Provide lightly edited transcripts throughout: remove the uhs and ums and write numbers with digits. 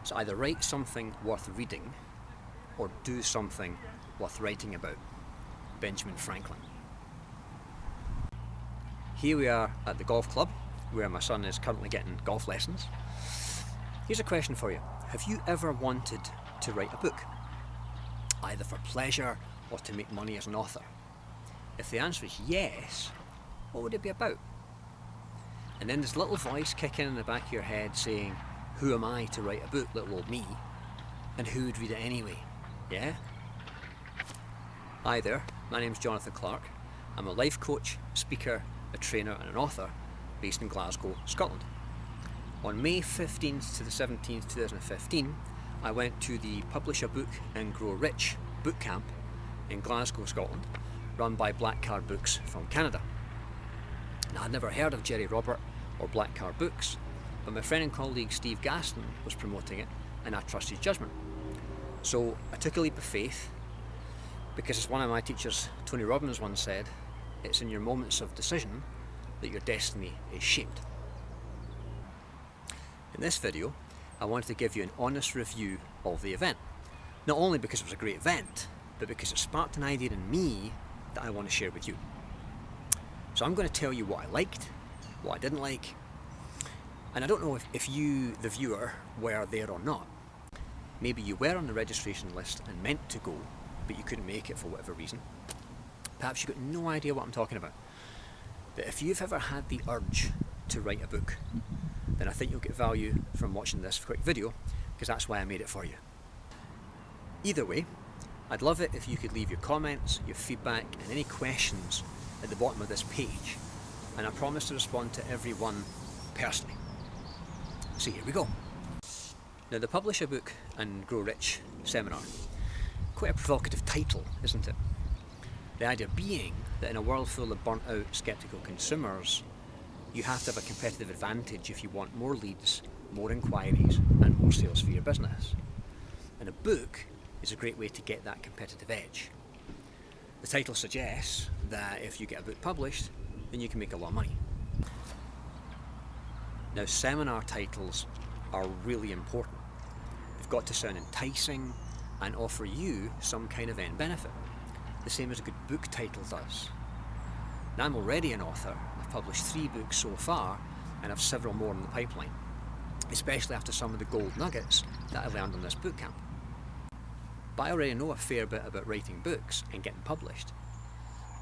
So either write something worth reading or do something worth writing about. Benjamin Franklin. Here we are at the golf club where my son is currently getting golf lessons. Here's a question for you. Have you ever wanted to write a book? Either for pleasure or to make money as an author? If the answer is yes, what would it be about? And then this little voice kicking in the back of your head saying, who am I to write a book, little old me? And who would read it anyway? Yeah? Hi there, my name's Jonathan Clark. I'm a life coach, speaker, a trainer and an author based in Glasgow, Scotland. On May 15th to the 17th, 2015, I went to the Publish a Book and Grow Rich boot camp in Glasgow, Scotland, run by Black Card Books from Canada. Now, I'd never heard of Jerry Robert or Black Card Books, but my friend and colleague Steve Gaston was promoting it and I trusted his judgment. So I took a leap of faith because, as one of my teachers, Tony Robbins, once said, it's in your moments of decision that your destiny is shaped. In this video, I wanted to give you an honest review of the event. Not only because it was a great event, but because it sparked an idea in me that I want to share with you. So I'm going to tell you what I liked, what I didn't like, and I don't know if you, the viewer, were there or not. Maybe you were on the registration list and meant to go, but you couldn't make it for whatever reason. Perhaps you've got no idea what I'm talking about. But if you've ever had the urge to write a book, then I think you'll get value from watching this quick video, because that's why I made it for you. Either way, I'd love it if you could leave your comments, your feedback and any questions at the bottom of this page, and I promise to respond to everyone personally. So here we go. Now, the Publish a Book and Grow Rich seminar, quite a provocative title, isn't it? The idea being that in a world full of burnt out, sceptical consumers, you have to have a competitive advantage if you want more leads, more inquiries and more sales for your business. And a book is a great way to get that competitive edge. The title suggests that if you get a book published, then you can make a lot of money. Now, seminar titles are really important. They've got to sound enticing and offer you some kind of end benefit, the same as a good book title does. Now, I'm already an author. I've published 3 books so far and have several more in the pipeline, especially after some of the gold nuggets that I learned on this boot camp. But I already know a fair bit about writing books and getting published.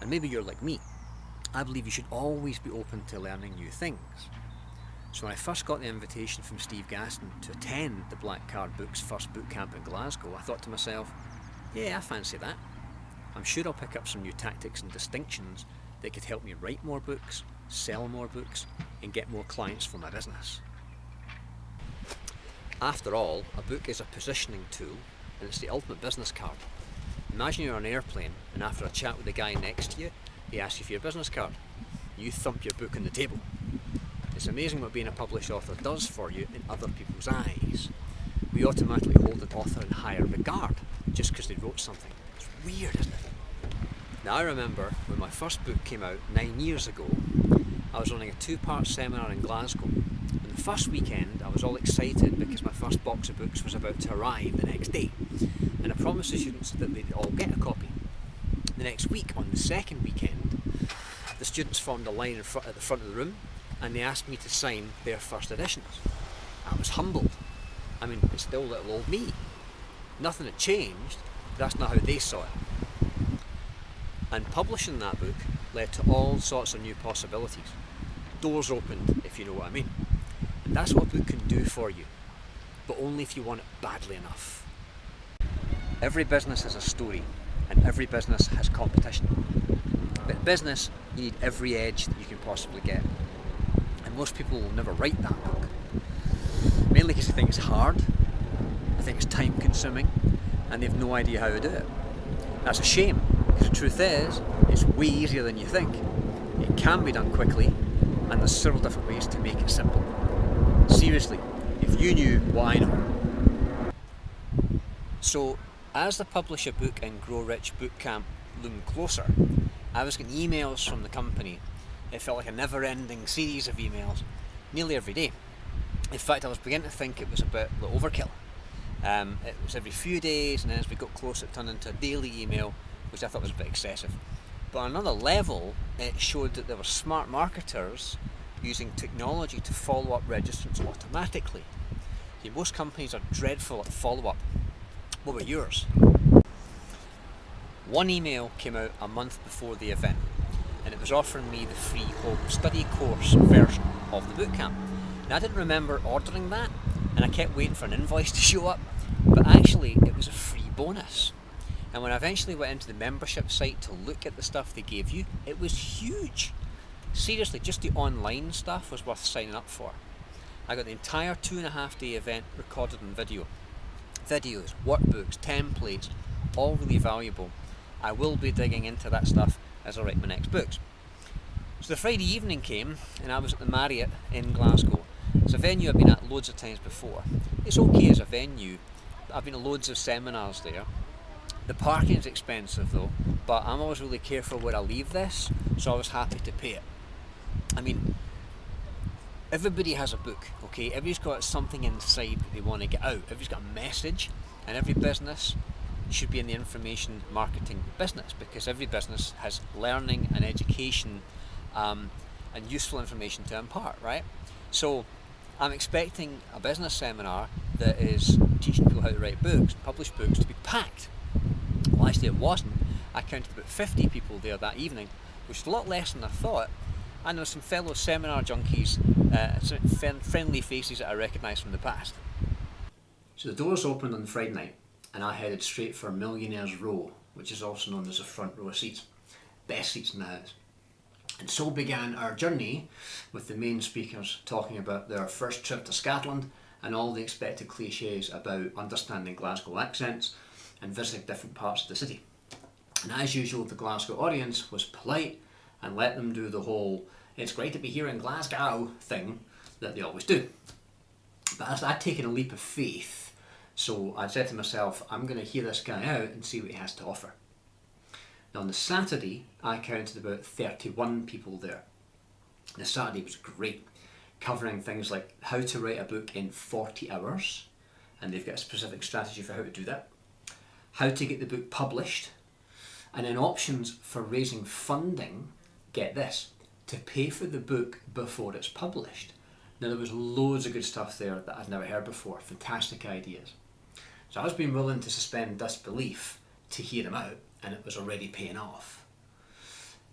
And maybe you're like me. I believe you should always be open to learning new things. So when I first got the invitation from Steve Gaston to attend the Black Card Books first boot camp in Glasgow, I thought to myself, yeah, I fancy that. I'm sure I'll pick up some new tactics and distinctions that could help me write more books, sell more books, and get more clients for my business. After all, a book is a positioning tool, and it's the ultimate business card. Imagine you're on an airplane, and after a chat with the guy next to you, he asks you for your business card. You thump your book on the table. It's amazing what being a published author does for you in other people's eyes. We automatically hold an author in higher regard just because they wrote something. It's weird, isn't it? Now, I remember when my first book came out 9 years ago, I was running a 2-part seminar in Glasgow. And the first weekend, I was all excited because my first box of books was about to arrive the next day. And I promised the students that they'd all get a copy. The next week, on the second weekend, the students formed a line at the front of the room and they asked me to sign their first editions. I was humbled. I mean, it's still little old me. Nothing had changed, but that's not how they saw it. And publishing that book led to all sorts of new possibilities. Doors opened, if you know what I mean. And that's what a book can do for you, but only if you want it badly enough. Every business has a story, and every business has competition. But in business, you need every edge that you can possibly get. And most people will never write that book. Mainly because they think it's hard, they think it's time consuming, and they have no idea how to do it. That's a shame, because the truth is, it's way easier than you think. It can be done quickly, and there's several different ways to make it simple. Seriously, if you knew what I know. So, as the Publish a Book and Grow Rich bootcamp loomed closer, I was getting emails from the company. It felt like a never-ending series of emails, nearly every day. In fact, I was beginning to think it was a bit overkill. It was every few days, and then as we got closer it turned into a daily email, which I thought was a bit excessive. But on another level, it showed that there were smart marketers using technology to follow up registrants automatically. See, most companies are dreadful at follow-up. What were yours? One email came out a month before the event, and it was offering me the free home study course version of the bootcamp. Now, I didn't remember ordering that, and I kept waiting for an invoice to show up, but actually it was a free bonus. And when I eventually went into the membership site to look at the stuff they gave you, it was huge. Seriously, just the online stuff was worth signing up for. I got the entire 2.5-day event recorded on video. Videos, workbooks, templates, all really valuable. I will be digging into that stuff as I write my next books. So the Friday evening came, and I was at the Marriott in Glasgow. It's a venue I've been at loads of times before. It's okay as a venue. I've been to loads of seminars there. The parking is expensive though, but I'm always really careful where I leave this, so I was happy to pay it. I mean, everybody has a book, okay? Everybody's got something inside that they want to get out. Everybody's got a message, and every business should be in the information marketing business, because every business has learning and education and useful information to impart, right? So I'm expecting a business seminar that is teaching people how to write books, publish books, to be packed. Well, actually it wasn't. I counted about 50 people there that evening, which is a lot less than I thought. And there were some fellow seminar junkies, some friendly faces that I recognised from the past. So the doors opened on Friday night, and I headed straight for Millionaire's Row, which is also known as the front row of seats. Best seats in the house. And so began our journey, with the main speakers talking about their first trip to Scotland and all the expected cliches about understanding Glasgow accents and visiting different parts of the city. And as usual, the Glasgow audience was polite and let them do the whole "it's great to be here in Glasgow" thing that they always do. But I'd taken a leap of faith, so I said to myself, I'm going to hear this guy out and see what he has to offer. Now on the Saturday, I counted about 31 people there. The Saturday was great, covering things like how to write a book in 40 hours, and they've got a specific strategy for how to do that, how to get the book published, and then options for raising funding, get this, to pay for the book before it's published. Now there was loads of good stuff there that I'd never heard before, fantastic ideas. So I was being willing to suspend disbelief to hear them out, and it was already paying off.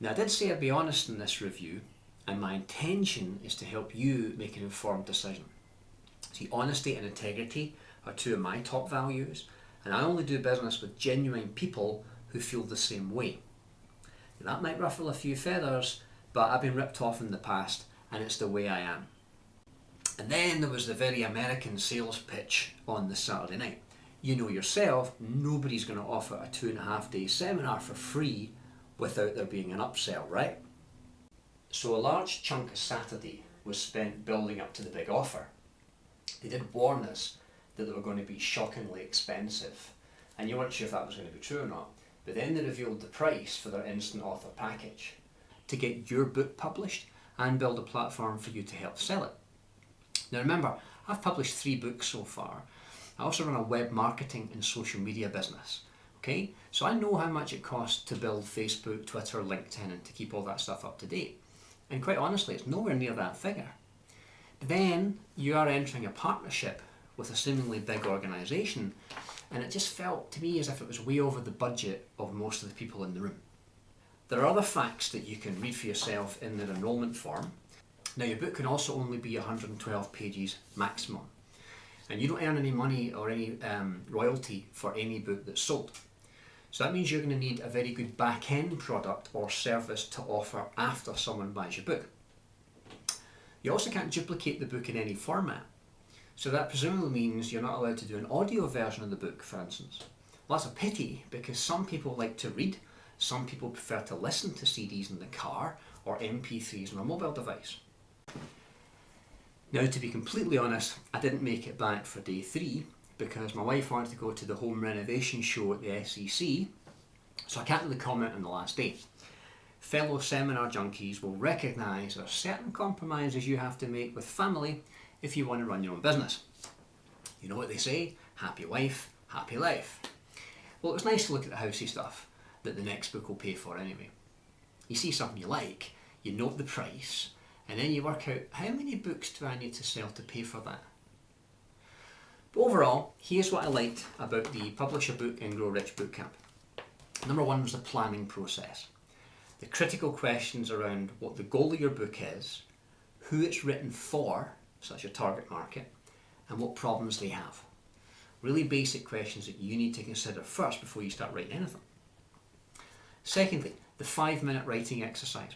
Now I did say I'd be honest in this review, and my intention is to help you make an informed decision. See, honesty and integrity are two of my top values, and I only do business with genuine people who feel the same way. Now, that might ruffle a few feathers, but I've been ripped off in the past, and it's the way I am. And then there was the very American sales pitch on the Saturday night. You know yourself, nobody's going to offer a 2.5-day seminar for free without there being an upsell, right? So a large chunk of Saturday was spent building up to the big offer. They did warn us that they were going to be shockingly expensive, and you weren't sure if that was going to be true or not. But then they revealed the price for their instant author package to get your book published and build a platform for you to help sell it. Now remember, I've published 3 books so far. I also run a web marketing and social media business. Okay, so I know how much it costs to build Facebook, Twitter, LinkedIn, and to keep all that stuff up to date. And quite honestly, it's nowhere near that figure. Then you are entering a partnership with a seemingly big organisation, and it just felt to me as if it was way over the budget of most of the people in the room. There are other facts that you can read for yourself in their enrolment form. Now your book can also only be 112 pages maximum, and you don't earn any money or any royalty for any book that's sold. So that means you're going to need a very good back-end product or service to offer after someone buys your book. You also can't duplicate the book in any format. So that presumably means you're not allowed to do an audio version of the book, for instance. Well, that's a pity, because some people like to read, some people prefer to listen to CDs in the car or MP3s on a mobile device. Now, to be completely honest, I didn't make it back for day 3 because my wife wanted to go to the home renovation show at the SEC, so I can't really comment on the last day. Fellow seminar junkies will recognise there are certain compromises you have to make with family if you want to run your own business. You know what they say? Happy wife, happy life. Well, it's nice to look at the housey stuff that the next book will pay for anyway. You see something you like, you note the price, and then you work out how many books do I need to sell to pay for that. But overall, here's what I liked about the Publish a Book and Grow Rich bootcamp. Number one was the planning process. The critical questions around what the goal of your book is, who it's written for, such your target market, and what problems they have. Really basic questions that you need to consider first before you start writing anything. Secondly, the 5-minute writing exercise.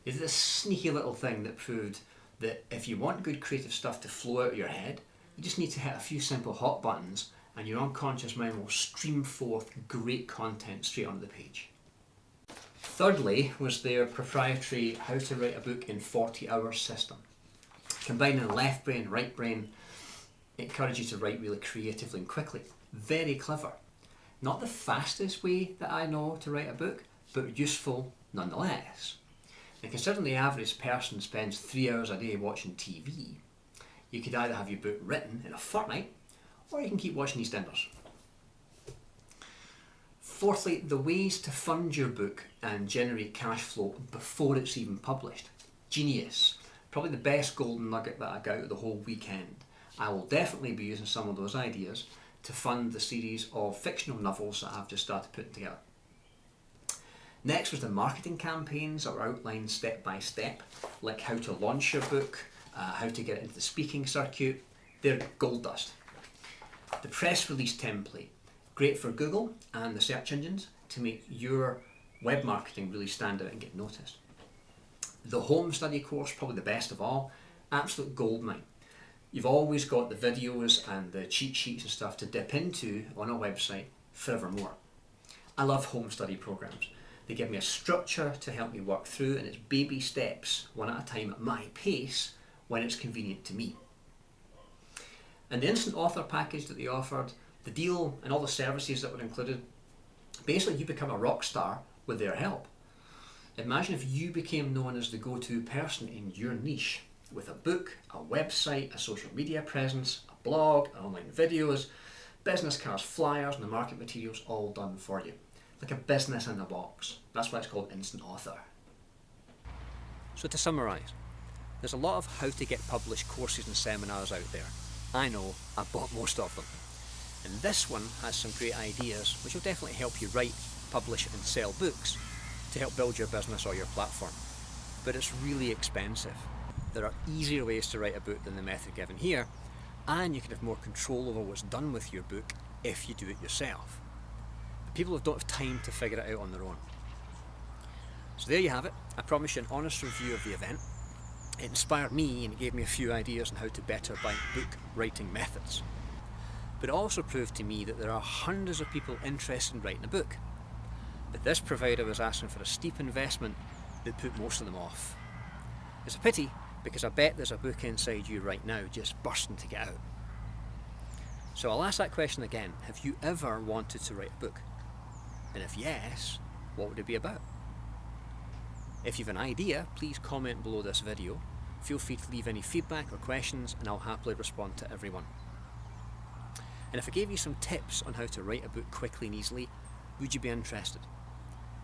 It's this sneaky little thing that proved that if you want good creative stuff to flow out of your head, you just need to hit a few simple hot buttons and your unconscious mind will stream forth great content straight onto the page. Thirdly was their proprietary How to Write a Book in 40 Hours system. Combining the left brain, right brain, it encourages you to write really creatively and quickly. Very clever. Not the fastest way that I know to write a book, but useful nonetheless. And considering the average person spends 3 hours a day watching TV, you could either have your book written in a fortnight, or you can keep watching EastEnders. Fourthly, the ways to fund your book and generate cash flow before it's even published. Genius. Probably the best golden nugget that I got out of the whole weekend. I will definitely be using some of those ideas to fund the series of fictional novels that I've just started putting together. Next was the marketing campaigns that were outlined step by step, like how to launch your book, how to get into the speaking circuit. They're gold dust. The press release template, great for Google and the search engines to make your web marketing really stand out and get noticed. The home study course, probably the best of all, absolute goldmine. You've always got the videos and the cheat sheets and stuff to dip into on a website forevermore. I love home study programs. They give me a structure to help me work through, and it's baby steps, one at a time at my pace when it's convenient to me. And the instant author package that they offered, the deal and all the services that were included, basically you become a rock star with their help. Imagine if you became known as the go-to person in your niche with a book, a website, a social media presence, a blog, online videos, business cards, flyers, and the market materials all done for you. Like a business in a box. That's why it's called Instant Author. So to summarise, there's a lot of how to get published courses and seminars out there. I know, I bought most of them. And this one has some great ideas which will definitely help you write, publish and sell books to help build your business or your platform. But it's really expensive. There are easier ways to write a book than the method given here, and you can have more control over what's done with your book if you do it yourself. But people don't have time to figure it out on their own. So there you have it. I promised you an honest review of the event. It inspired me and it gave me a few ideas on how to better book writing methods. But it also proved to me that there are hundreds of people interested in writing a book. But this provider was asking for a steep investment that put most of them off. It's a pity, because I bet there's a book inside you right now just bursting to get out. So I'll ask that question again. Have you ever wanted to write a book? And if yes, what would it be about? If you have an idea, please comment below this video. Feel free to leave any feedback or questions and I'll happily respond to everyone. And if I gave you some tips on how to write a book quickly and easily, would you be interested?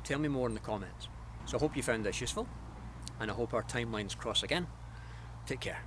Tell me more in the comments. So I hope you found this useful, and I hope our timelines cross again. Take care.